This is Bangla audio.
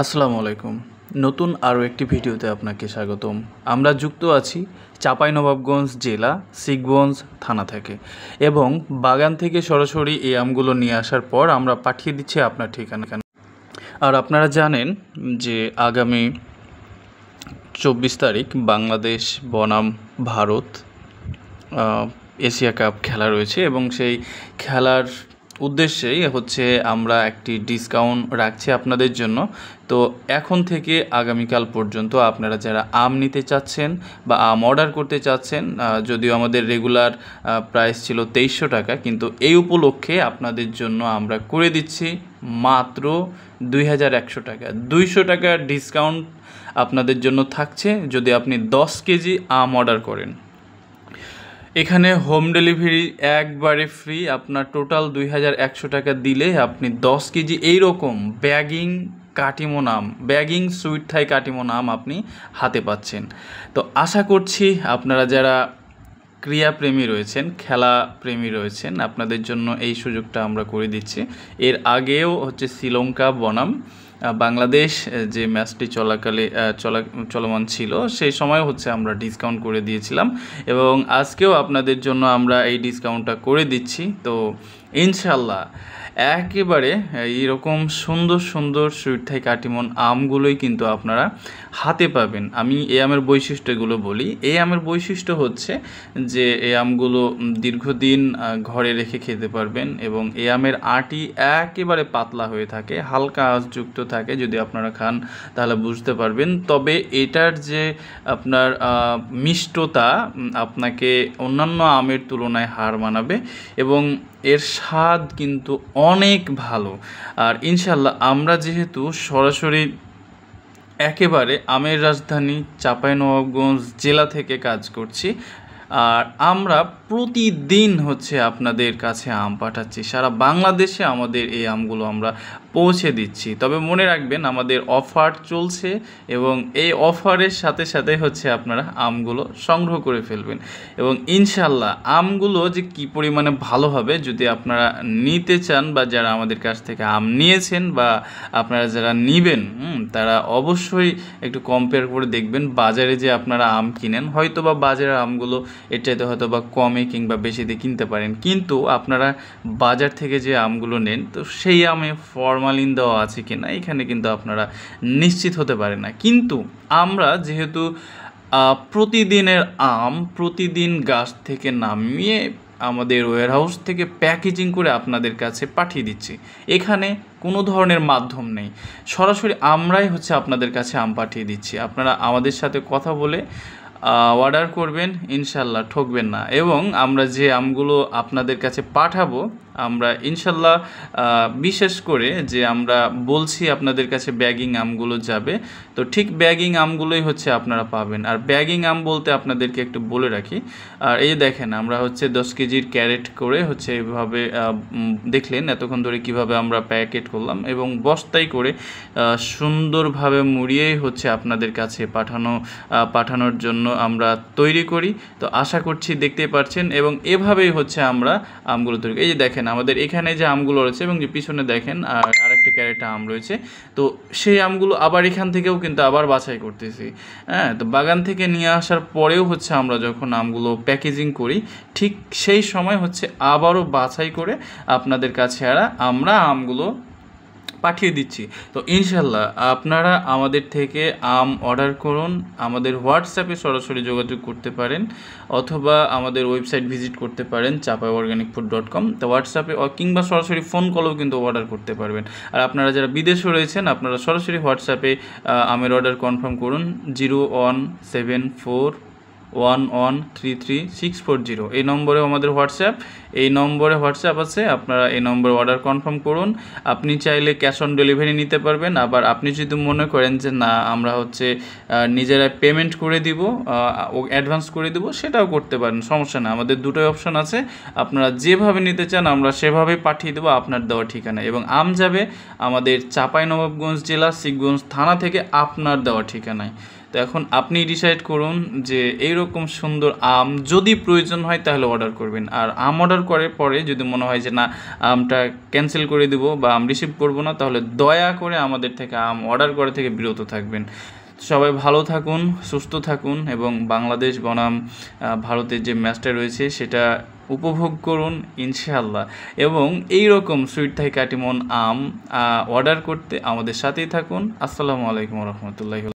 আসসালামু আলাইকুম। নতুন আরও একটি ভিডিওতে আপনাকে স্বাগতম। আমরা যুক্ত আছি চাঁপাইনবাবগঞ্জ জেলা শিখগঞ্জ থানা থেকে এবং বাগান থেকে সরাসরি এই আমগুলো নিয়ে আসার পর আমরা পাঠিয়ে দিচ্ছি আপনার ঠিকানা। আর আপনারা জানেন যে আগামী 24 তারিখ বাংলাদেশ বনাম ভারত এশিয়া কাপ খেলা রয়েছে এবং সেই খেলার উদ্দেশ্যেই হচ্ছে আমরা একটি ডিসকাউন্ট রাখছি আপনাদের জন্য। তো এখন থেকে আগামীকাল পর্যন্ত আপনারা যারা আম নিতে চাচ্ছেন বা আম অর্ডার করতে চাচ্ছেন, যদিও আমাদের রেগুলার প্রাইস ছিল 2300 টাকা, কিন্তু এই উপলক্ষে আপনাদের জন্য আমরা করে দিচ্ছি মাত্র 2100 টাকা। 200 টাকার ডিসকাউন্ট আপনাদের জন্য থাকছে যদি আপনি 10 কেজি আম অর্ডার করেন। এখানে হোম ডেলিভারি একবারে ফ্রি। আপনার টোটাল 2100 টাকা দিলে আপনি 10 কেজি এইরকম ব্যাগিং কাটিমন আম, ব্যাগিং সুইট থাই কাটিমন আম আপনি হাতে পাচ্ছেন। তো আশা করছি আপনারা যারা ক্রীড়াপ্রেমী রয়েছেন, খেলা প্রেমী রয়েছেন, আপনাদের জন্য এই সুযোগটা আমরা করে দিচ্ছি। এর আগেও হচ্ছে শ্রীলঙ্কা বনাম বাংলাদেশ যে ম্যাচটি চলমান ছিল সেই সময় হচ্ছে আমরা ডিসকাউন্ট করে দিয়েছিলাম এবং আজকেও আপনাদের জন্য আমরা এই ডিসকাউন্টটা করে দিচ্ছি। তো ইনশাল্লাহ একেবারে এইরকম সুন্দর সুন্দর সুইট থাই কাটিমন আমগুলোই কিন্তু আপনারা হাতে পাবেন। আমি এই আমের বৈশিষ্ট্যগুলো বলি। এই আমের বৈশিষ্ট্য হচ্ছে যে এই আমগুলো দীর্ঘদিন ঘরে রেখে খেতে পারবেন এবং এই আমের আটি একেবারে পাতলা হয়ে থাকে, হালকা আঁশযুক্ত থাকে। যদি আপনারা খান তাহলে বুঝতে পারবেন। তবে এটার যে আপনার মিষ্টতা আপনাকে অন্যান্য আমের তুলনায় হার মানাবে এবং এর স্বাদ কিন্তু অনেক ভালো। আর ইনশাল্লাহ আমরা যেহেতু সরাসরি একেবারে আমের রাজধানী চাঁপাইনবাবগঞ্জ জেলা থেকে কাজ করছি, আর আমরা প্রতিদিন হচ্ছে আপনাদের কাছে আম পাঠাচ্ছি। সারা বাংলাদেশে আমাদের এই আমগুলো আমরা পৌঁছে দিচ্ছি। তবে মনে রাখবেন আমাদের অফার চলছে এবং এই অফারের সাথে সাথে হচ্ছে আপনারা আমগুলো সংগ্রহ করে ফেলবেন এবং ইনশাল্লাহ আমগুলো যে কী পরিমাণে ভালো হবে যদি আপনারা নিতে চান বা যারা আমাদের কাছ থেকে আম নিয়েছেন বা আপনারা যারা নেবেন তারা অবশ্যই একটু কম্পেয়ার করে দেখবেন। বাজারে যে আপনারা আম কিনেন হয়তো বা বাজারের আমগুলো এর চাইতে হয়তো বা কমে কিংবা বেশিতে কিনতে পারেন, কিন্তু আপনারা বাজার থেকে যে আমগুলো নেন তো সেই আমে ফরমালিন দেওয়া আছে কিনা এখানে কিন্তু আপনারা নিশ্চিত হতে পারেন না। কিন্তু আমরা যেহেতু প্রতিদিনের আম প্রতিদিন গাছ থেকে নামিয়ে আমাদের ওয়্যারহাউস থেকে প্যাকেজিং করে আপনাদের কাছে পাঠিয়ে দিচ্ছি, এখানে কোনো ধরনের মাধ্যম নেই, সরাসরি আমরাই হচ্ছে আপনাদের কাছে আম পাঠিয়ে দিচ্ছি। আপনারা আমাদের সাথে কথা বলে অর্ডার করবেন, ইনশাল্লাহ ঠকবেন না। এবং আমরা যে আমগুলো আপনাদের কাছে পাঠাবো আমরা ইনশাল্লাহ বিশেষ করে যে আমরা বলছি আপনাদের কাছে ব্যাগিং আমগুলো যাবে, তো ঠিক ব্যাগিং আমগুলোই হচ্ছে আপনারা পাবেন। আর ব্যাগিং আম বলতে আপনাদেরকে একটু বলে রাখি, আর এই দেখেন আমরা হচ্ছে 10 কেজির ক্যারেট করে হচ্ছে এইভাবে দেখলেন এতক্ষণ ধরে কিভাবে আমরা প্যাকেট করলাম এবং বস্তায় করে সুন্দরভাবে মুড়িয়েই হচ্ছে আপনাদের কাছে পাঠানোর জন্য আমরা তৈরি করি। তো আশা করছি দেখতেই পাচ্ছেন এবং এভাবেই হচ্ছে আমরা আমগুলো তৈরি করি। এই যে দেখেন আমাদের এখানে যে আমগুলো রয়েছে এবং যে পিছনে দেখেন আরেকটা ক্যারেটে আম রয়েছে, তো সেই আমগুলো আবার এখান থেকেও কিন্তু আবার বাছাই করতেছি। হ্যাঁ, তো বাগান থেকে নিয়ে আসার পরেও হচ্ছে আমরা যখন আমগুলো প্যাকেজিং করি ঠিক সেই সময় হচ্ছে আবারও বাছাই করে আপনাদের কাছে আমরা আমগুলো পাঠিয়ে দিচ্ছি। তো ইনশাল্লাহ আপনারা আমাদের থেকে আম অর্ডার করুন, আমাদের হোয়াটসঅ্যাপে সরাসরি যোগাযোগ করতে পারেন অথবা আমাদের ওয়েবসাইট ভিজিট করতে পারেন chapayorganicfood.com। তো হোয়াটসঅ্যাপে কিংবা সরাসরি ফোন কলেও কিন্তু অর্ডার করতে পারবেন। আর আপনারা যারা বিদেশে রয়েছেন আপনারা সরাসরি হোয়াটসঅ্যাপে আমের অর্ডার কনফার্ম করুন 01741133640 এই নম্বরে আমাদের হোয়াটসঅ্যাপ আছে। আপনারা এই নম্বরে অর্ডার কনফার্ম করুন। আপনি চাইলে ক্যাশ অন ডেলিভারি নিতে পারবেন, আবার আপনি যদি মনে করেন যে না আমরা হচ্ছে নিজেরাই পেমেন্ট করে দিব, অ্যাডভান্স করে দিব, সেটাও করতে পারেন, সমস্যা না। আমাদের দুটোই অপশন আছে, আপনারা যেভাবে নিতে চান আমরা সেভাবেই পাঠিয়ে দেবো আপনার দেওয়া ঠিকানায় এবং আম যাবে আমাদের চাঁপাইনবাবগঞ্জ জেলা শিখগঞ্জ থানা থেকে আপনার দেওয়া ঠিকানায়। তো এখন আপনি ডিসাইড করুন যে এইরকম সুন্দর আম যদি প্রয়োজন হয় তাহলে অর্ডার করবেন। আর আম অর্ডার করার পরে যদি মনে হয় যে না আমটা ক্যান্সেল করে দেবো বা আম রিসিভ করবো না, তাহলে দয়া করে আমাদের থেকে আম অর্ডার করা থেকে বিরত থাকবেন। সবাই ভালো থাকুন, সুস্থ থাকুন এবং বাংলাদেশ বনাম ভারতের যে ম্যাচটা রয়েছে সেটা উপভোগ করুন ইনশাআল্লাহ। এবং এই রকম সুইট থাই কাটিমন আম অর্ডার করতে আমাদের সাথেই থাকুন। আসসালামু আলাইকুম রহমতুল্লাহি।